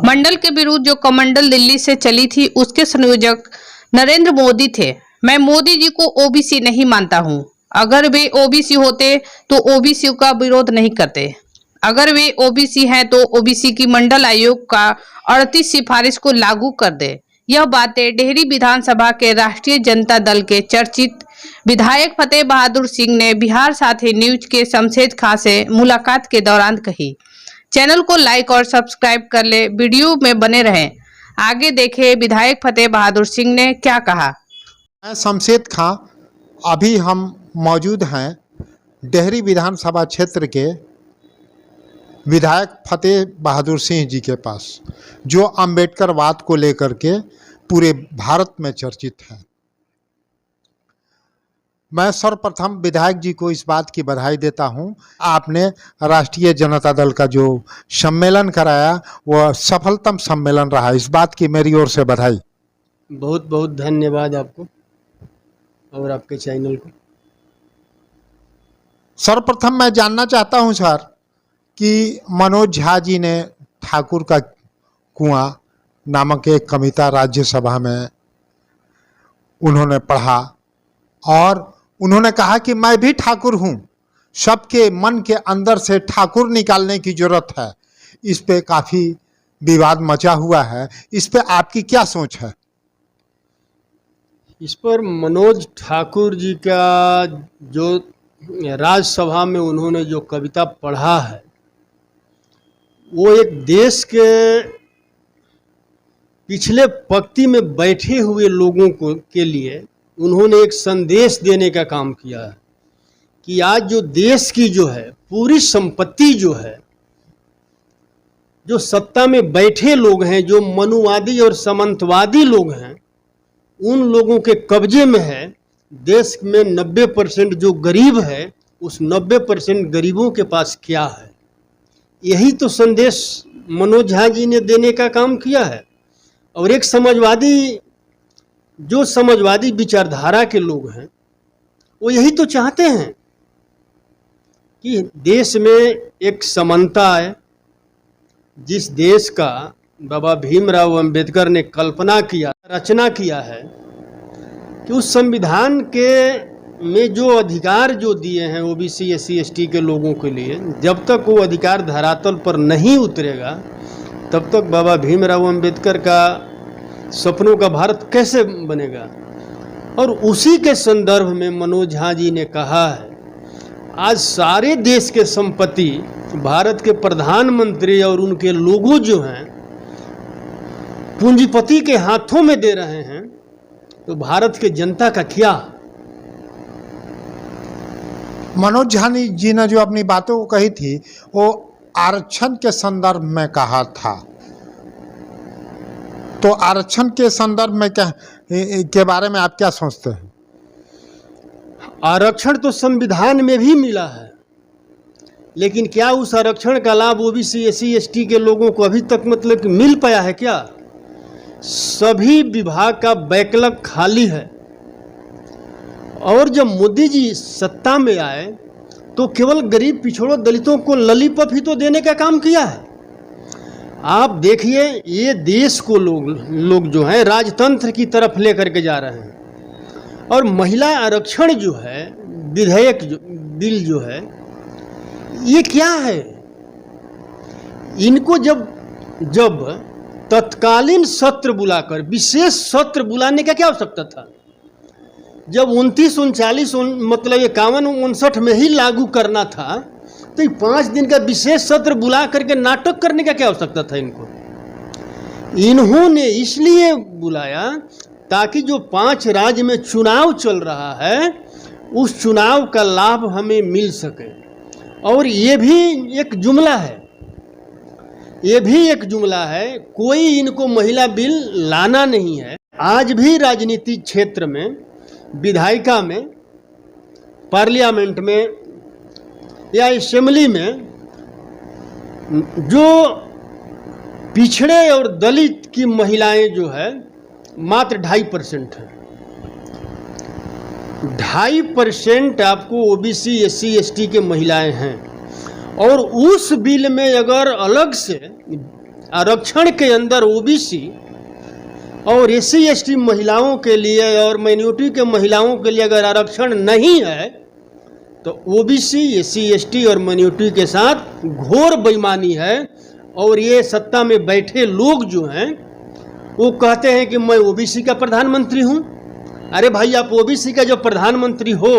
मंडल के विरुद्ध जो कमंडल दिल्ली से चली थी उसके संयोजक नरेंद्र मोदी थे। मैं मोदी जी को ओबीसी नहीं मानता हूं। अगर वे ओबीसी होते तो ओबीसी का विरोध नहीं करते। अगर वे ओबीसी हैं तो ओबीसी की मंडल आयोग का 38 सिफारिश को लागू कर दे। यह बातें डेहरी विधानसभा के राष्ट्रीय जनता दल के चर्चित विधायक फतेह बहादुर सिंह ने बिहार साथी न्यूज के शमशेद खां से मुलाकात के दौरान कही। चैनल को लाइक और सब्सक्राइब कर ले, वीडियो में बने रहें। आगे देखें विधायक फतेह बहादुर सिंह ने क्या कहा। मैं शमशेद खां, अभी हम मौजूद हैं डेहरी विधानसभा क्षेत्र के विधायक फतेह बहादुर सिंह जी के पास, जो अम्बेडकरवाद को लेकर के पूरे भारत में चर्चित हैं। मैं सर्वप्रथम विधायक जी को इस बात की बधाई देता हूं, आपने राष्ट्रीय जनता दल का जो सम्मेलन कराया वह सफलतम सम्मेलन रहा। इस बात की मेरी ओर से बधाई। बहुत बहुत धन्यवाद आपको और आपके चैनल को। सर्वप्रथम मैं जानना चाहता हूं सर कि मनोज झा जी ने ठाकुर का कुआं नामक एक कविता राज्यसभा में उन्होंने पढ़ा और उन्होंने कहा कि मैं भी ठाकुर हूं, सबके मन के अंदर से ठाकुर निकालने की जरूरत है। इस पे काफ़ी विवाद मचा हुआ है, इस पे आपकी क्या सोच है? इस पर मनोज ठाकुर जी का जो राज्यसभा में उन्होंने जो कविता पढ़ा है वो एक देश के पिछले पंक्ति में बैठे हुए लोगों को के लिए उन्होंने एक संदेश देने का काम किया है कि आज जो देश की जो है पूरी संपत्ति जो है, जो सत्ता में बैठे लोग हैं, जो मनुवादी और सामंतवादी लोग हैं, उन लोगों के कब्जे में है। देश में 90% जो गरीब है उस 90% गरीबों के पास क्या है, यही तो संदेश मनोज झा जी ने देने का काम किया है। और एक समाजवादी विचारधारा के लोग हैं वो यही तो चाहते हैं कि देश में एक समानता आए। जिस देश का बाबा भीमराव अंबेडकर ने रचना किया है कि उस संविधान के में जो अधिकार जो दिए हैं ओबीसी एससी एसटी के लोगों के लिए, जब तक वो अधिकार धरातल पर नहीं उतरेगा तब तक बाबा भीमराव अंबेडकर का सपनों का भारत कैसे बनेगा। और उसी के संदर्भ में मनोज झा जी ने कहा है आज सारे देश के संपत्ति भारत के प्रधानमंत्री और उनके लोगों जो हैं पूंजीपति के हाथों में दे रहे हैं, तो भारत के जनता का क्या। मनोज झा जी ने जो अपनी बातों को कही थी वो आरक्षण के संदर्भ में कहा था, तो आरक्षण के संदर्भ में क्या के बारे में आप क्या सोचते हैं? आरक्षण तो संविधान में भी मिला है, लेकिन क्या उस आरक्षण का लाभ ओबीसी एससी एसटी के लोगों को अभी तक मतलब कि मिल पाया है क्या? सभी विभाग का बैकलॉग खाली है। और जब मोदी जी सत्ता में आए तो केवल गरीब पिछड़ों दलितों को ललीपप ही तो देने का काम किया है। आप देखिए ये देश को लोग जो है राजतंत्र की तरफ लेकर के जा रहे हैं। और महिला आरक्षण जो है बिल जो है ये क्या है? इनको जब तत्कालीन सत्र बुलाकर विशेष सत्र बुलाने का क्या आवश्यकता था? जब 29, 39 मतलब 51, 59 में ही लागू करना था तो 5 दिन का विशेष सत्र बुला करके नाटक करने का क्या आवश्यकता था इनको? इन्होंने इसलिए बुलाया ताकि जो 5 राज्य में चुनाव चल रहा है उस चुनाव का लाभ हमें मिल सके। और ये भी एक जुमला है, कोई इनको महिला बिल लाना नहीं है। आज भी राजनीतिक क्षेत्र में, विधायिका में, पार्लियामेंट में या असेंबली में जो पिछड़े और दलित की महिलाएं जो है मात्र 2.5% है। 2.5% आपको ओबीसी एससी एसटी के महिलाएं हैं। और उस बिल में अगर अलग से आरक्षण के अंदर ओबीसी और एससी एसटी महिलाओं के लिए और माइनॉरिटी के महिलाओं के लिए अगर आरक्षण नहीं है तो ओबीसी एससी एसटी और माइनॉरिटी के साथ घोर बेईमानी है। और ये सत्ता में बैठे लोग जो हैं वो कहते हैं कि मैं ओबीसी का प्रधानमंत्री हूँ। अरे भाई, आप ओबीसी का जो प्रधानमंत्री हो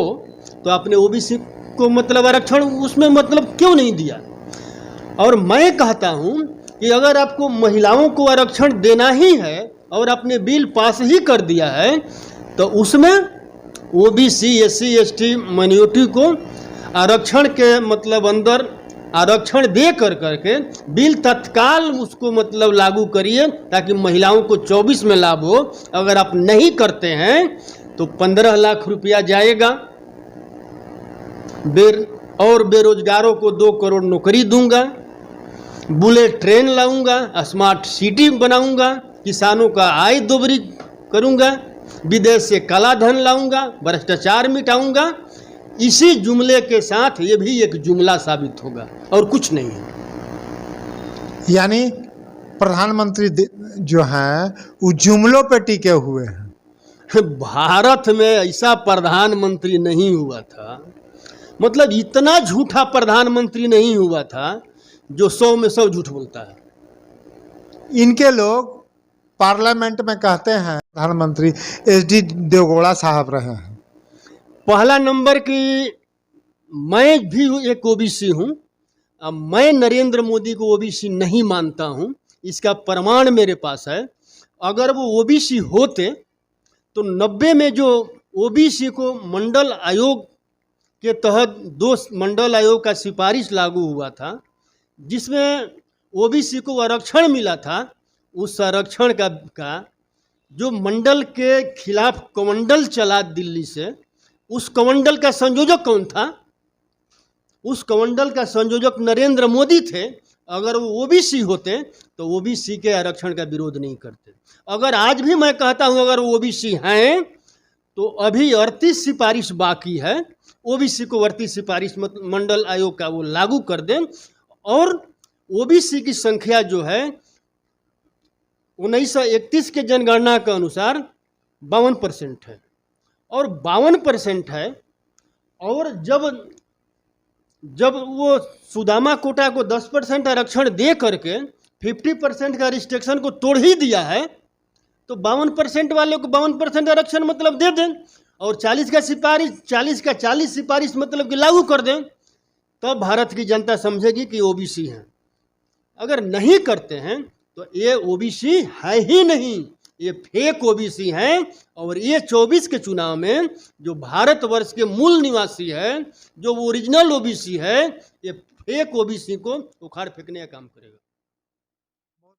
तो आपने ओबीसी को मतलब आरक्षण उसमें मतलब क्यों नहीं दिया। और मैं कहता हूँ कि अगर आपको महिलाओं को आरक्षण देना ही है और आपने बिल पास ही कर दिया है तो उसमें ओबीसी एससी एसटी माइनॉरिटी को आरक्षण के मतलब अंदर आरक्षण दे करके बिल तत्काल उसको मतलब लागू करिए ताकि महिलाओं को 24 में लाभ हो। अगर आप नहीं करते हैं तो 15 लाख रुपया जाएगा। और बेरोजगारों को 2 करोड़ नौकरी दूंगा, बुलेट ट्रेन लाऊंगा, स्मार्ट सिटी बनाऊंगा, किसानों का आय दोगुनी करूंगा, विदेश से काला धन लाऊंगा, भ्रष्टाचार मिटाऊंगा। इसी जुमले के साथ ये भी एक जुमला साबित होगा और कुछ नहीं है। यानी प्रधानमंत्री जो हैं वो जुमलों पे टिके हुए हैं। भारत में ऐसा प्रधानमंत्री नहीं हुआ था, मतलब इतना झूठा प्रधानमंत्री नहीं हुआ था जो 100 में 100 झूठ बोलता है। इनके लोग पार्लियामेंट में कहते हैं प्रधानमंत्री एचडी देवगौड़ा साहब रहे हैं। पहला नंबर की मैं भी एक ओबीसी हूँ। मैं नरेंद्र मोदी को ओबीसी नहीं मानता हूँ, इसका प्रमाण मेरे पास है। अगर वो ओबीसी होते तो 90 में जो ओबीसी को मंडल आयोग के तहत 2 मंडल आयोग का सिफारिश लागू हुआ था जिसमें ओबीसी को आरक्षण मिला था, उस आरक्षण का जो मंडल के खिलाफ कमंडल चला दिल्ली से, उस कमंडल का संयोजक कौन था? उस कमंडल का संयोजक नरेंद्र मोदी थे। अगर वो ओबीसी होते तो ओबीसी के आरक्षण का विरोध नहीं करते। अगर आज भी मैं कहता हूं अगर ओबीसी हैं तो अभी 38 सिफारिश बाकी है, ओबीसी को 38 सिफारिश मंडल आयोग का वो लागू कर दें और ओबीसी की संख्या जो है 1931 के जनगणना के अनुसार 52% है और 52% है। और जब वो सुदामा कोटा को 10% आरक्षण दे करके 50% का रिस्ट्रिक्शन को तोड़ ही दिया है तो 52% वाले को 52% आरक्षण मतलब दे दें और 40 का 40 सिफारिश मतलब कि लागू कर दें, तब भारत की जनता समझेगी कि ओबीसी हैं। अगर नहीं करते हैं तो ये ओबीसी है ही नहीं, ये फेक ओबीसी हैं। और ये 24 के चुनाव में जो भारतवर्ष के मूल निवासी है, जो ओरिजिनल ओबीसी है, ये फेक ओबीसी को उखाड़ फेंकने का काम करेगा।